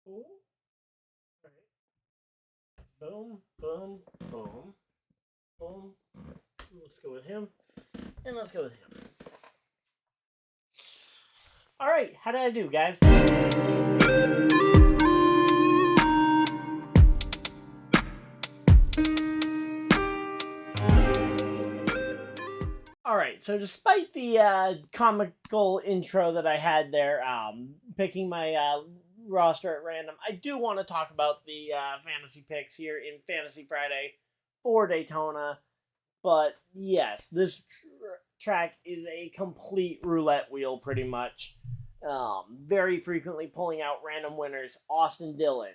Ooh. All right. Boom, boom, boom, boom. Let's go with him. And let's go with him. All right, how did I do, guys? All right, so despite the comical intro that I had there, picking my roster at random, I do want to talk about the fantasy picks here in Fantasy Friday for Daytona. But yes, this track is a complete roulette wheel, pretty much. Very frequently pulling out random winners. Austin Dillon,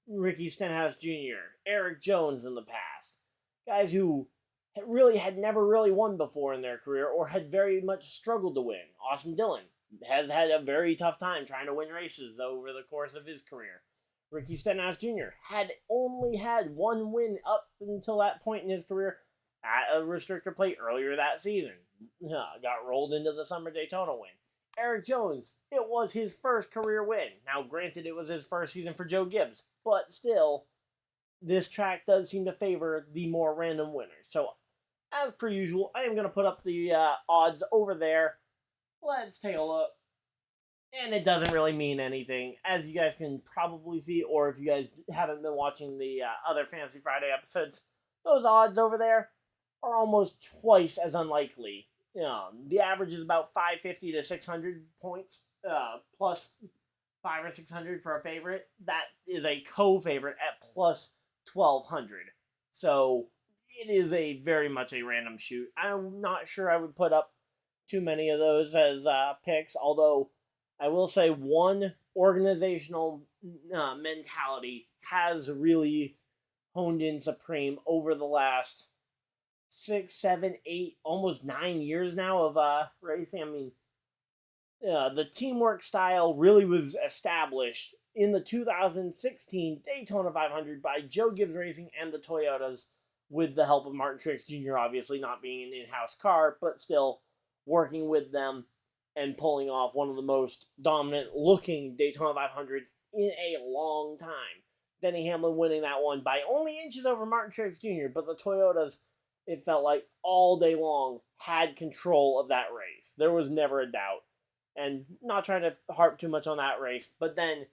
Ricky Stenhouse Jr., Eric Jones in the past. Guys who really had never really won before in their career or had very much struggled to win. Austin Dillon has had a very tough time trying to win races over the course of his career. Ricky Stenhouse Jr. had only had one win up until that point in his career at a restrictor plate earlier that season. Got rolled into the Summer Daytona win. Eric Jones, it was his first career win. Now, granted, it was his first season for Joe Gibbs, but still, this track does seem to favor the more random winners. So, as per usual, I am going to put up the odds over there. Let's take a look. And it doesn't really mean anything, as you guys can probably see, or if you guys haven't been watching the other Fantasy Friday episodes, those odds over there are almost twice as unlikely. The average is about 550 to 600 points, plus 500 or 600 for a favorite. That is a co-favorite at plus 1200. So it is a very much a random shoot. I'm not sure I would put up too many of those as picks, although I will say one organizational mentality has really honed in supreme over the last 6, 7, 8, almost 9 years now of racing. I mean, the teamwork style really was established in the 2016 Daytona 500 by Joe Gibbs Racing and the Toyotas, with the help of Martin Truex Jr., obviously not being an in-house car, but still working with them and pulling off one of the most dominant-looking Daytona 500s in a long time. Denny Hamlin winning that one by only inches over Martin Truex Jr., but the Toyotas, it felt like all day long, had control of that race. There was never a doubt. And not trying to harp too much on that race, but then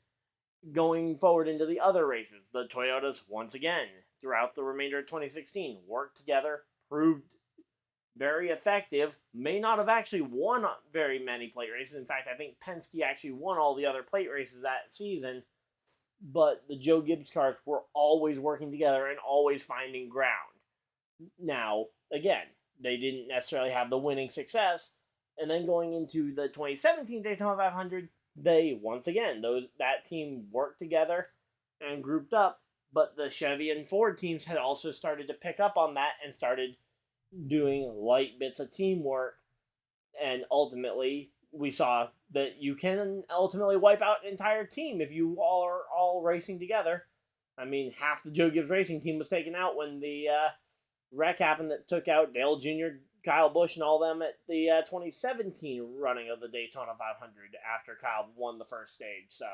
going forward into the other races, the Toyotas, once again, throughout the remainder of 2016, worked together, proved very effective, may not have actually won very many plate races. In fact, I think Penske actually won all the other plate races that season, but the Joe Gibbs cars were always working together and always finding ground. Now, again, they didn't necessarily have the winning success, and then going into the 2017 Daytona 500, they, once again, that team worked together and grouped up, but the Chevy and Ford teams had also started to pick up on that and started doing light bits of teamwork, and ultimately we saw that you can ultimately wipe out an entire team if you all are all racing together. I mean, half the Joe Gibbs Racing team was taken out when the wreck happened that took out Dale Jr., Kyle Busch, and all them at the 2017 running of the Daytona 500 after Kyle won the first stage. So,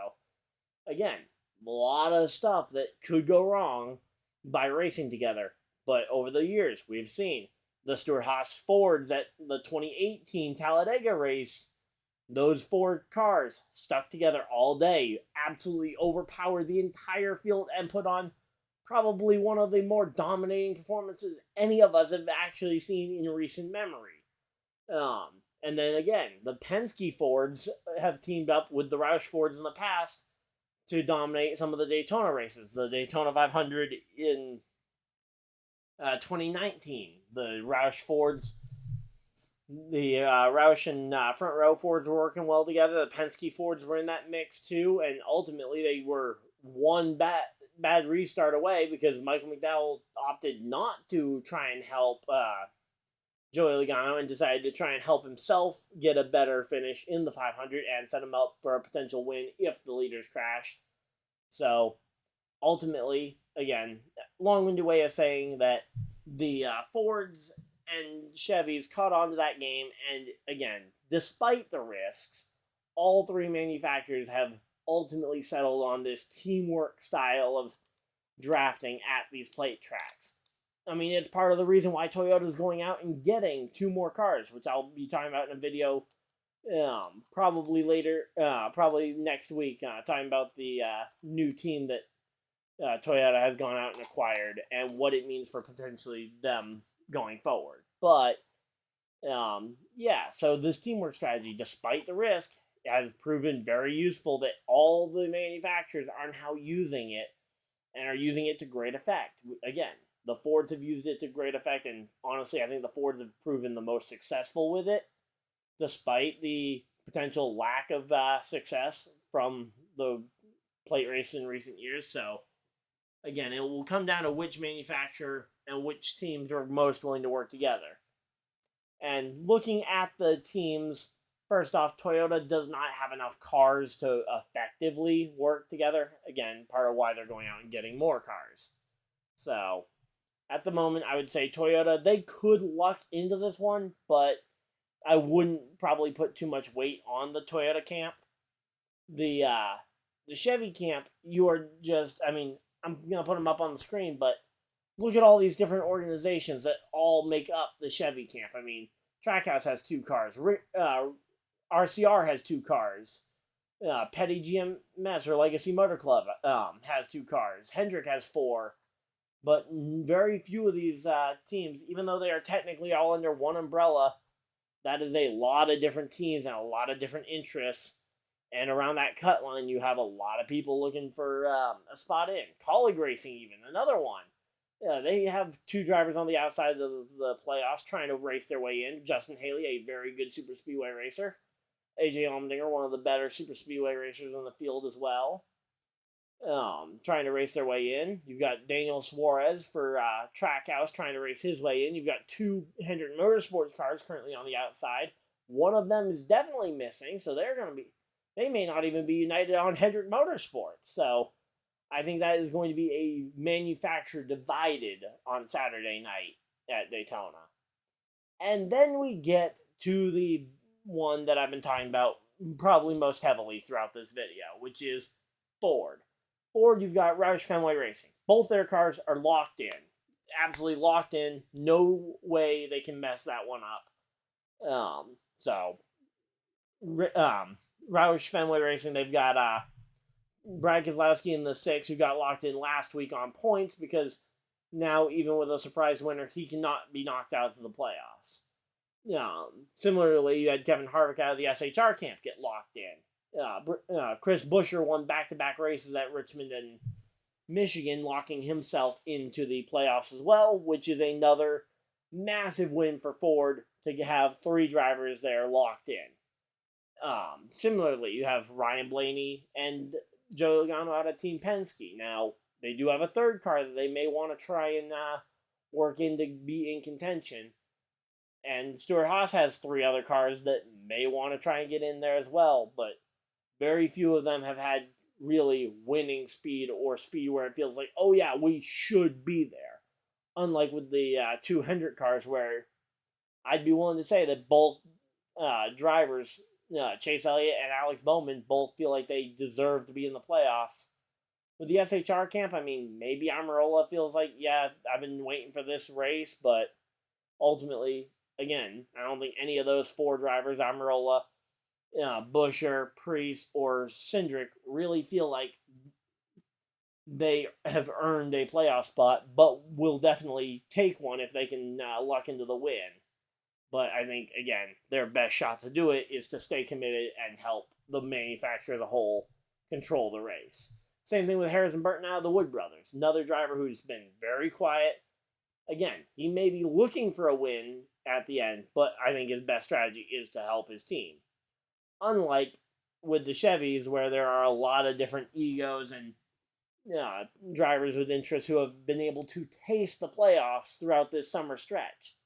again, a lot of stuff that could go wrong by racing together. But over the years, we've seen the Stewart-Haas Fords at the 2018 Talladega race. Those Ford cars stuck together all day, absolutely overpowered the entire field, and put on probably one of the more dominating performances any of us have actually seen in recent memory. And then again, the Penske Fords have teamed up with the Roush Fords in the past to dominate some of the Daytona races. The Daytona 500 in 2019, the Roush Fords, the Roush and front row Fords were working well together. The Penske Fords were in that mix too, and ultimately they were one bad restart away because Michael McDowell opted not to try and help Joey Logano and decided to try and help himself get a better finish in the 500 and set him up for a potential win if the leaders crash. So ultimately, again, long-winded way of saying that the Fords and Chevys caught on to that game, and again, despite the risks, all three manufacturers have ultimately settled on this teamwork style of drafting at these plate tracks. I mean, it's part of the reason why Toyota's going out and getting 2 more cars, which I'll be talking about in a video probably later, probably next week, talking about the new team that Toyota has gone out and acquired and what it means for potentially them going forward. But, yeah, so this teamwork strategy, despite the risk, has proven very useful that all the manufacturers are now using it and are using it to great effect. Again, the Fords have used it to great effect, and honestly, I think the Fords have proven the most successful with it, despite the potential lack of success from the plate race in recent years. So, again, it will come down to which manufacturer and which teams are most willing to work together. And looking at the teams, first off, Toyota does not have enough cars to effectively work together. Again, part of why they're going out and getting more cars. So, at the moment, I would say Toyota, they could luck into this one, but I wouldn't probably put too much weight on the Toyota camp. The Chevy camp, you are just, I mean, I'm going to put them up on the screen, but look at all these different organizations that all make up the Chevy camp. I mean, Trackhouse has 2 cars. RCR has 2 cars. Petty GMS, or Legacy Motor Club, has 2 cars. Hendrick has 4. But very few of these teams, even though they are technically all under one umbrella, that is a lot of different teams and a lot of different interests. And around that cut line, you have a lot of people looking for a spot in. Colleague Racing, even, another one. They have 2 drivers on the outside of the playoffs trying to race their way in. Justin Haley, a very good super speedway racer. AJ Allmendinger, one of the better super speedway racers in the field as well. Trying to race their way in. You've got Daniel Suarez for Trackhouse trying to race his way in. You've got 2 Hendrick Motorsports cars currently on the outside. One of them is definitely missing, so they may not even be united on Hendrick Motorsports. So I think that is going to be a manufacturer divided on Saturday night at Daytona. And then we get to the one that I've been talking about probably most heavily throughout this video, which is Ford. Ford, you've got Roush Fenway Racing. Both their cars are locked in. Absolutely locked in. No way they can mess that one up. Roush Fenway Racing, they've got Brad Keselowski in the 6, who got locked in last week on points because now, even with a surprise winner, he cannot be knocked out of the playoffs. Similarly, you had Kevin Harvick out of the SHR camp get locked in. Chris Buescher won back-to-back races at Richmond and Michigan, locking himself into the playoffs as well, which is another massive win for Ford to have 3 drivers there locked in. Similarly, you have Ryan Blaney and Joe Logano out of Team Penske. Now, they do have a 3rd car that they may want to try and work in to be in contention. And Stuart Haas has 3 other cars that may want to try and get in there as well, but very few of them have had really winning speed or speed where it feels like, oh yeah, we should be there. Unlike with the 2 Hendrick cars, where I'd be willing to say that both drivers, Chase Elliott and Alex Bowman, both feel like they deserve to be in the playoffs. With the SHR camp, I mean, maybe Almirola feels like, yeah, I've been waiting for this race, but ultimately, again, I don't think any of those 4 drivers, Almirola, Buescher, Priest, or Cindric, really feel like they have earned a playoff spot, but will definitely take one if they can luck into the win. But I think, again, their best shot to do it is to stay committed and help the manufacturer as a whole control the race. Same thing with Harrison Burton out of the Wood Brothers. Another driver who's been very quiet. Again, he may be looking for a win at the end, but I think his best strategy is to help his team. Unlike with the Chevys, where there are a lot of different egos and drivers with interest who have been able to taste the playoffs throughout this summer stretch.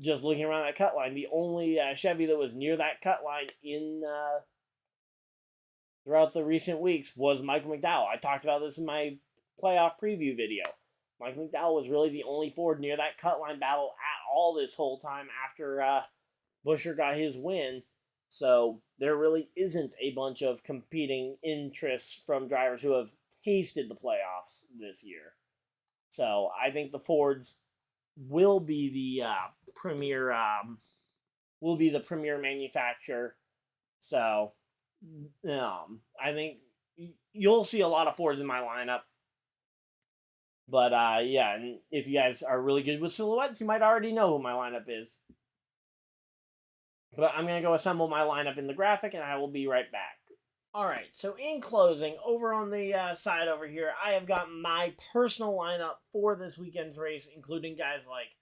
Just looking around that cut line, the only Chevy that was near that cut line in throughout the recent weeks was Michael McDowell. I talked about this in my playoff preview video. Michael McDowell was really the only Ford near that cut line battle at all this whole time after Buescher got his win. So there really isn't a bunch of competing interests from drivers who have tasted the playoffs this year. So I think the Fords will be the premier manufacturer. So I think you'll see a lot of Fords in my lineup. But yeah, and if you guys are really good with silhouettes, you might already know who my lineup is. But I'm going to go assemble my lineup in the graphic, and I will be right back. Alright, so in closing, over on the side over here, I have got my personal lineup for this weekend's race, including guys like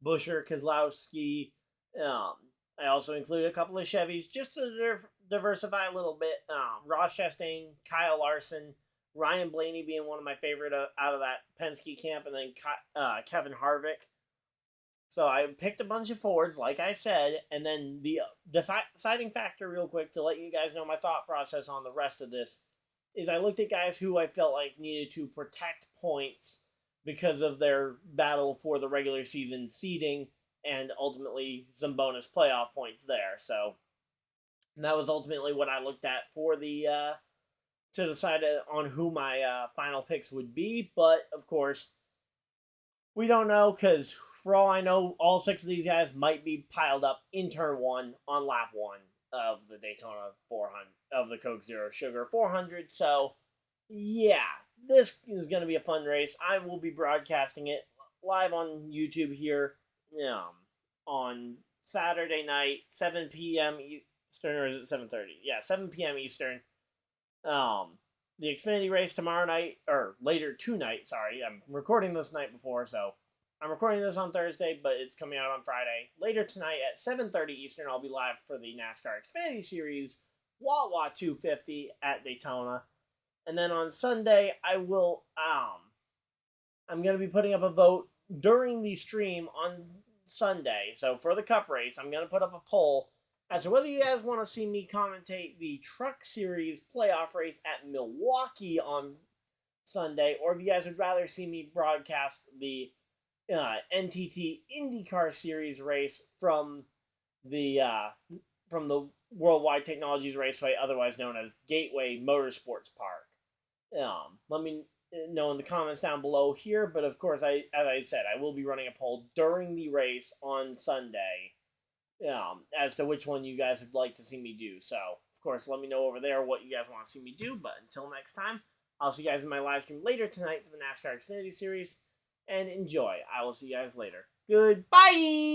Buescher, Keselowski. I also include a couple of Chevys, just to diversify a little bit. Ross Chastain, Kyle Larson, Ryan Blaney being one of my favorite out of that Penske camp, and then Kevin Harvick. So I picked a bunch of Fords, like I said, and then the deciding factor real quick to let you guys know my thought process on the rest of this is I looked at guys who I felt like needed to protect points because of their battle for the regular season seeding and ultimately some bonus playoff points there. So that was ultimately what I looked at for the to decide on who my final picks would be. But of course, we don't know because for all I know, all 6 of these guys might be piled up in turn 1 on lap 1 of the Daytona 400 of the Coke Zero Sugar 400. So yeah, this is going to be a fun race. I will be broadcasting it live on YouTube here on Saturday night, 7 p.m. Eastern, or is it 7:30? Yeah, 7 p.m. Eastern. The Xfinity race tomorrow night, or later tonight, sorry. I'm recording this night before, so I'm recording this on Thursday, but it's coming out on Friday. Later tonight at 7:30 Eastern, I'll be live for the NASCAR Xfinity Series Wawa 250 at Daytona. And then on Sunday, I will, I'm going to be putting up a vote during the stream on Sunday. So for the Cup race, I'm going to put up a poll as to whether you guys want to see me commentate the Truck Series playoff race at Milwaukee on Sunday, or if you guys would rather see me broadcast the NTT IndyCar Series race from the Worldwide Technologies Raceway, otherwise known as Gateway Motorsports Park. Let me know in the comments down below here, but of course, as I said, I will be running a poll during the race on Sunday as to which one you guys would like to see me do. So, of course, let me know over there what you guys want to see me do, but until next time, I'll see you guys in my live stream later tonight for the NASCAR Xfinity Series, and enjoy. I will see you guys later. Goodbye!